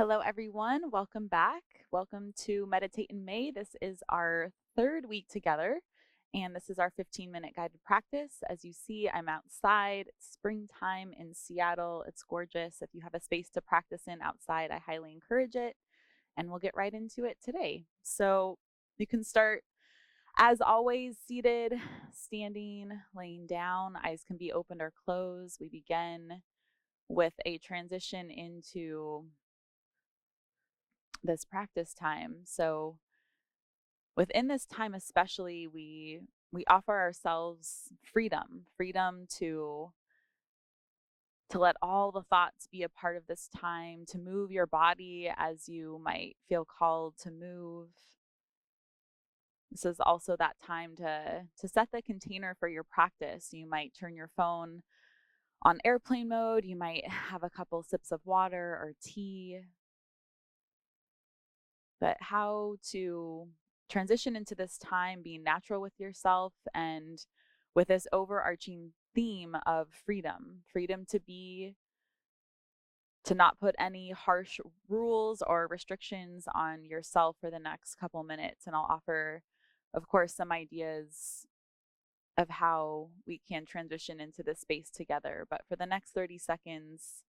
Hello, everyone. Welcome back. Welcome to Meditate in May. This is our third week together, and this is our 15-minute guided practice. As you see, I'm outside. It's springtime in Seattle. It's gorgeous. If you have a space to practice in outside, I highly encourage it, and we'll get right into it today. So you can start, as always, seated, standing, laying down. Eyes can be opened or closed. We begin with a transition into this practice time. So within this time especially, we offer ourselves freedom to let all the thoughts be a part of this time, to move your body as you might feel called to move. This is also that time to set the container for your practice. You might turn your phone on airplane mode, you might have a couple sips of water or tea, but how to transition into this time being natural with yourself and with this overarching theme of freedom to not put any harsh rules or restrictions on yourself for the next couple minutes. And I'll offer, of course, some ideas of how we can transition into this space together. But for the next 30 seconds,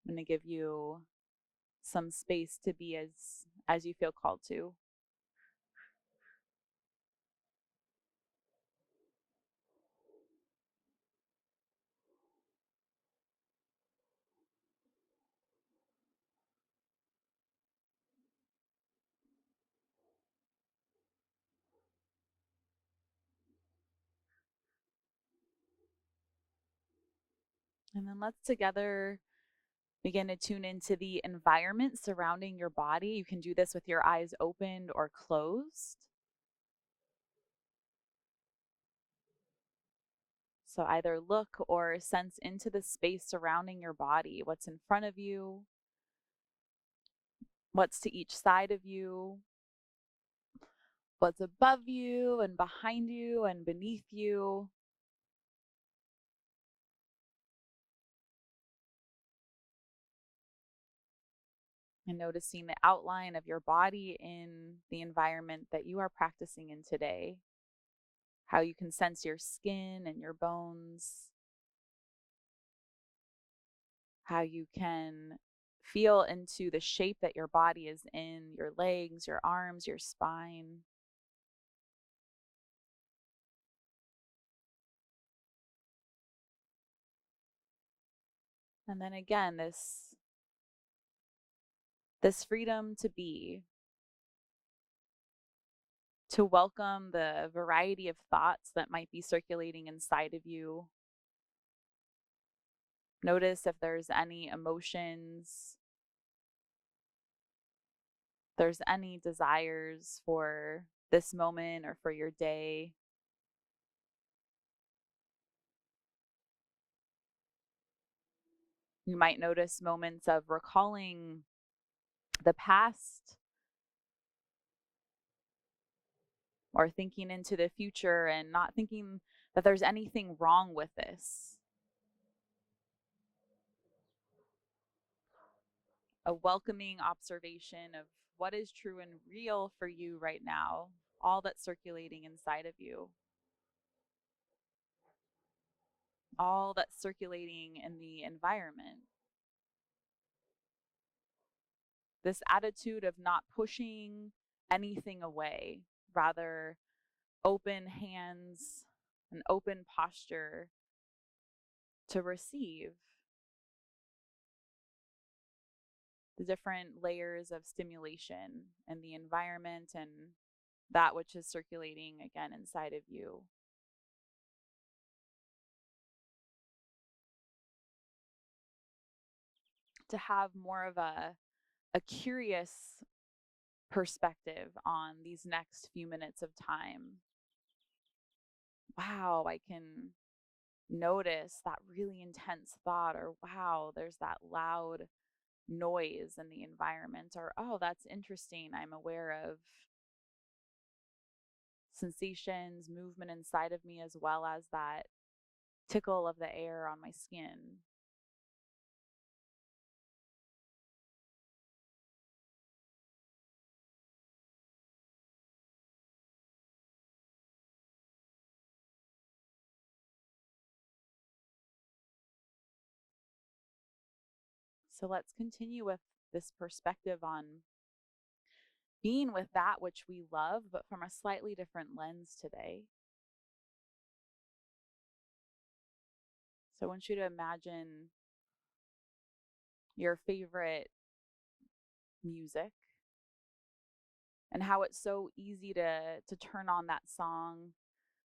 I'm going to give you some space to be as you feel called to. And then let's together begin to tune into the environment surrounding your body. You can do this with your eyes opened or closed. So either look or sense into the space surrounding your body, what's in front of you, what's to each side of you, what's above you and behind you and beneath you. And noticing the outline of your body in the environment that you are practicing in today. How you can sense your skin and your bones. How you can feel into the shape that your body is in, your legs, your arms, your spine. And then again, this freedom to be, to welcome the variety of thoughts that might be circulating inside of you. Notice if there's any emotions, there's any desires for this moment or for your day. You might notice moments of recalling the past or thinking into the future and not thinking that there's anything wrong with this. A welcoming observation of what is true and real for you right now, all that's circulating inside of you, all that's circulating in the environment. This attitude of not pushing anything away, rather open hands, an open posture to receive the different layers of stimulation in the environment and that which is circulating again inside of you. To have more of a curious perspective on these next few minutes of time. Wow, I can notice that really intense thought, or wow, there's that loud noise in the environment, or oh, that's interesting. I'm aware of sensations, movement inside of me, as well as that tickle of the air on my skin. So let's continue with this perspective on being with that which we love, but from a slightly different lens today. So I want you to imagine your favorite music and how it's so easy to turn on that song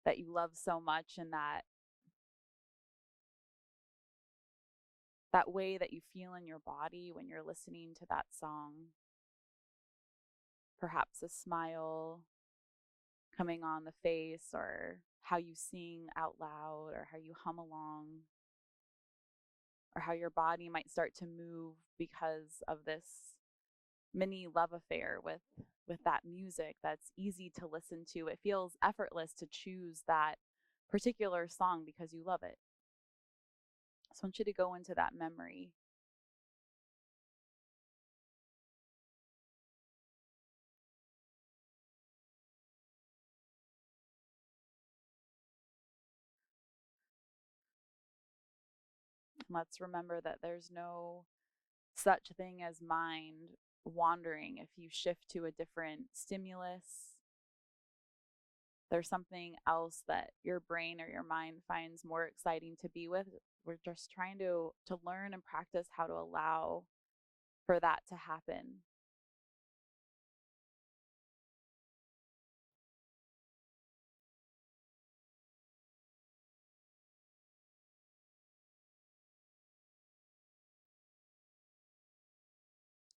that you love so much, and that way that you feel in your body when you're listening to that song. Perhaps a smile coming on the face, or how you sing out loud, or how you hum along, or how your body might start to move because of this mini love affair with that music that's easy to listen to. It feels effortless to choose that particular song because you love it. So I want you to go into that memory. Let's remember that there's no such thing as mind wandering. If you shift to a different stimulus, there's something else that your brain or your mind finds more exciting to be with. We're just trying to learn and practice how to allow for that to happen.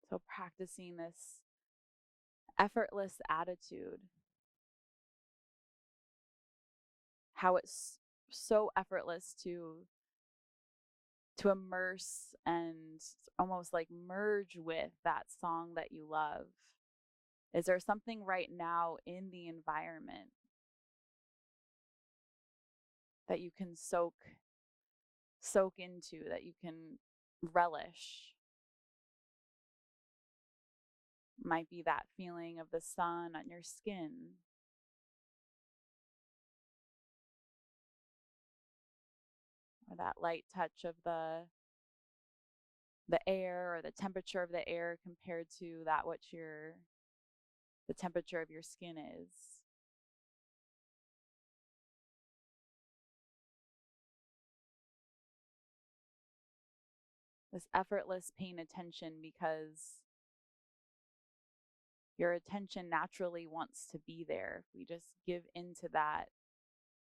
So practicing this effortless attitude, how it's so effortless to immerse and almost like merge with that song that you love. Is there something right now in the environment that you can soak into, that you can relish? Might be that feeling of the sun on your skin, or that light touch of the air, or the temperature of the air compared to that which the temperature of your skin is. This effortless paying attention because your attention naturally wants to be there. If we just give into that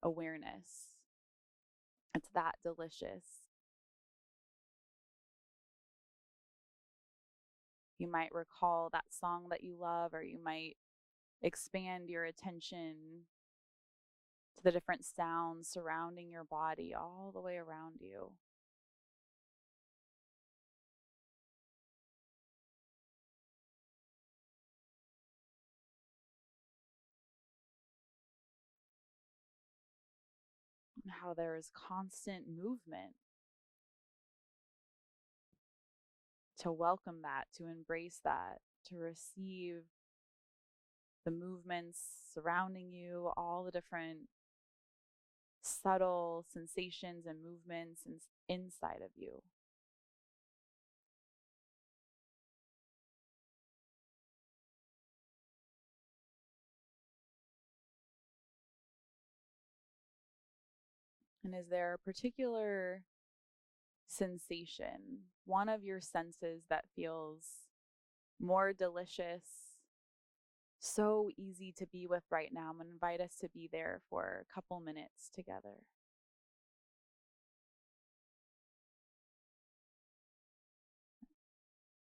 awareness, it's that delicious. You might recall that song that you love, or you might expand your attention to the different sounds surrounding your body, all the way around you. And how there is constant movement. To welcome that, to embrace that, to receive the movements surrounding you, all the different subtle sensations and movements inside of you. And is there a particular sensation, one of your senses that feels more delicious, so easy to be with right now? I'm going to invite us to be there for a couple minutes together.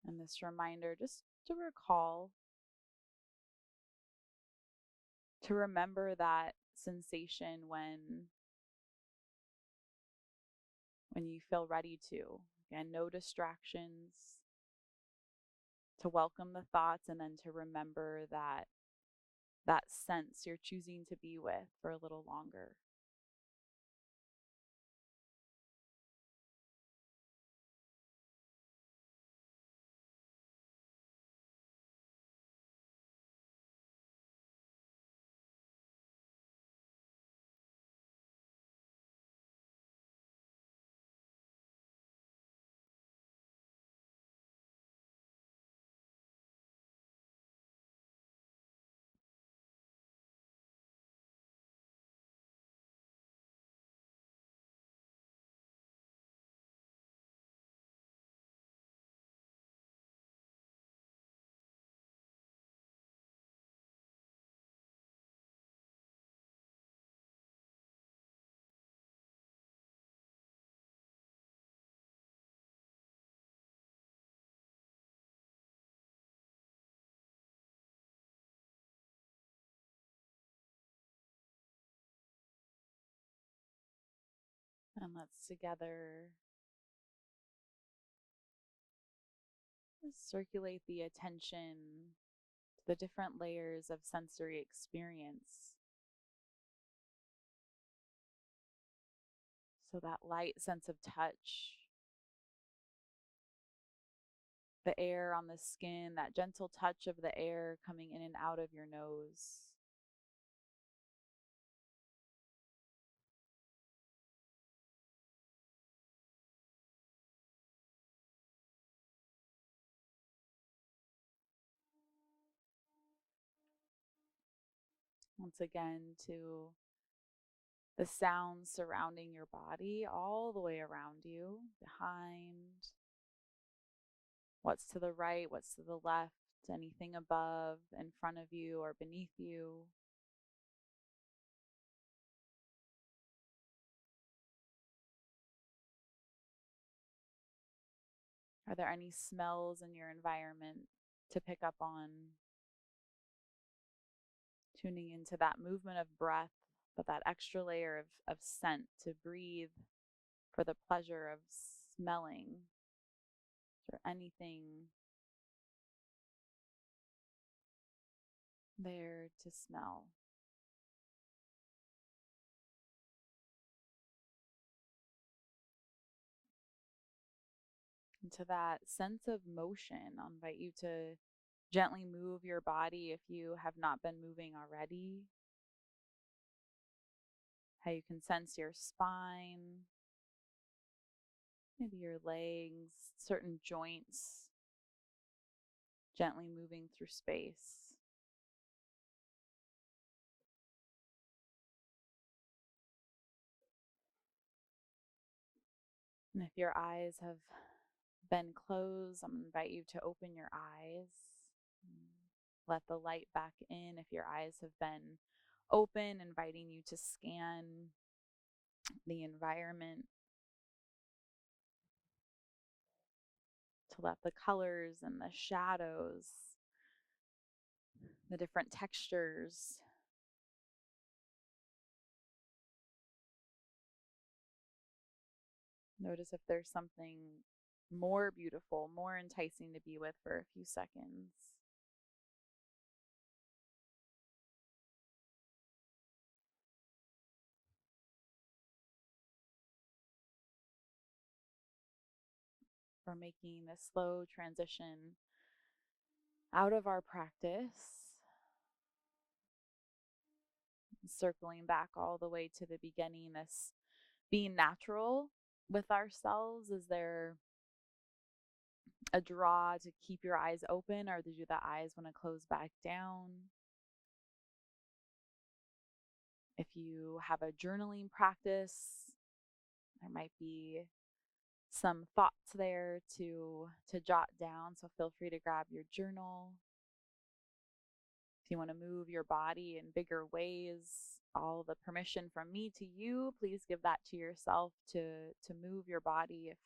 And this reminder just to recall, to remember that sensation when you feel ready to. Again, no distractions, to welcome the thoughts, and then to remember that sense you're choosing to be with for a little longer. And let's together circulate the attention to the different layers of sensory experience. So that light sense of touch, the air on the skin, that gentle touch of the air coming in and out of your nose. Once again, to the sounds surrounding your body, all the way around you, behind, what's to the right, what's to the left, anything above, in front of you, or beneath you. Are there any smells in your environment to pick up on? Tuning into that movement of breath, but that extra layer of scent to breathe for the pleasure of smelling. Is there anything there to smell? Into that sense of motion, I'll invite you to gently move your body if you have not been moving already. How you can sense your spine, maybe your legs, certain joints gently moving through space. And if your eyes have been closed, I'm going to invite you to open your eyes. Let the light back in. If your eyes have been open, inviting you to scan the environment, to let the colors and the shadows, the different textures, notice if there's something more beautiful, more enticing to be with for a few seconds. We're making this slow transition out of our practice, circling back all the way to the beginning, this being natural with ourselves. Is there a draw to keep your eyes open, or do the eyes want to close back down? If you have a journaling practice, there might be some thoughts there to jot down, so feel free to grab your journal. If you want to move your body in bigger ways, all the permission from me to you, please give that to yourself to move your body if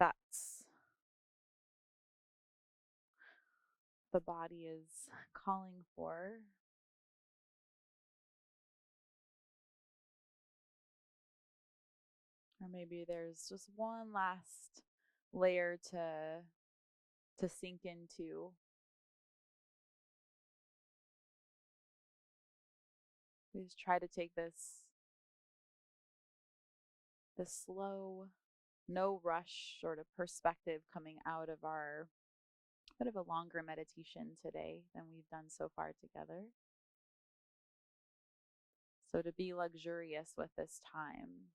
that's the body is calling for. Or maybe there's just one last layer to sink into. Please try to take this slow, no rush sort of perspective coming out of our bit of a longer meditation today than we've done so far together. So to be luxurious with this time.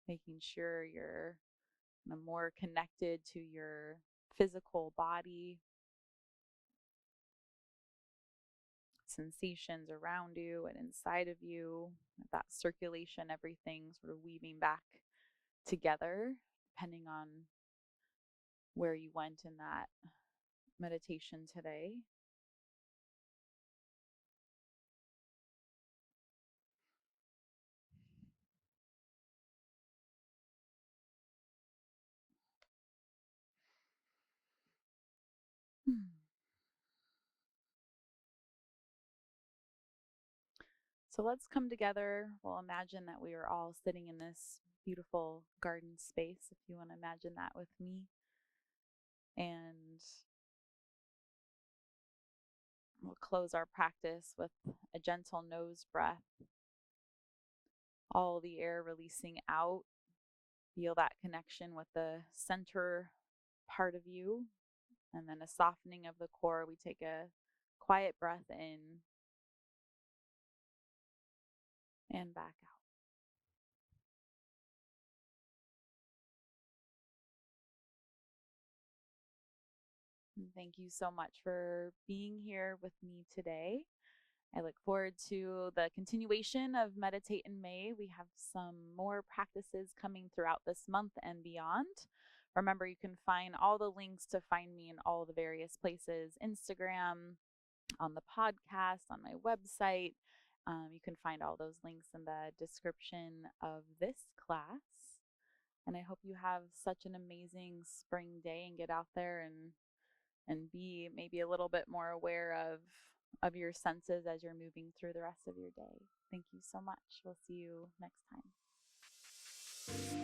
Making sure you're more connected to your physical body, sensations around you and inside of you, that circulation, everything sort of weaving back together, depending on where you went in that meditation today. So let's come together. We'll imagine that we are all sitting in this beautiful garden space, if you want to imagine that with me. And we'll close our practice with a gentle nose breath. All the air releasing out. Feel that connection with the center part of you. And then a softening of the core. We take a quiet breath in and back out. And thank you so much for being here with me today. I look forward to the continuation of Meditate in May. We have some more practices coming throughout this month and beyond. Remember, you can find all the links to find me in all the various places: Instagram, on the podcast, on my website. You can find all those links in the description of this class. And I hope you have such an amazing spring day and get out there and be maybe a little bit more aware of your senses as you're moving through the rest of your day. Thank you so much. We'll see you next time.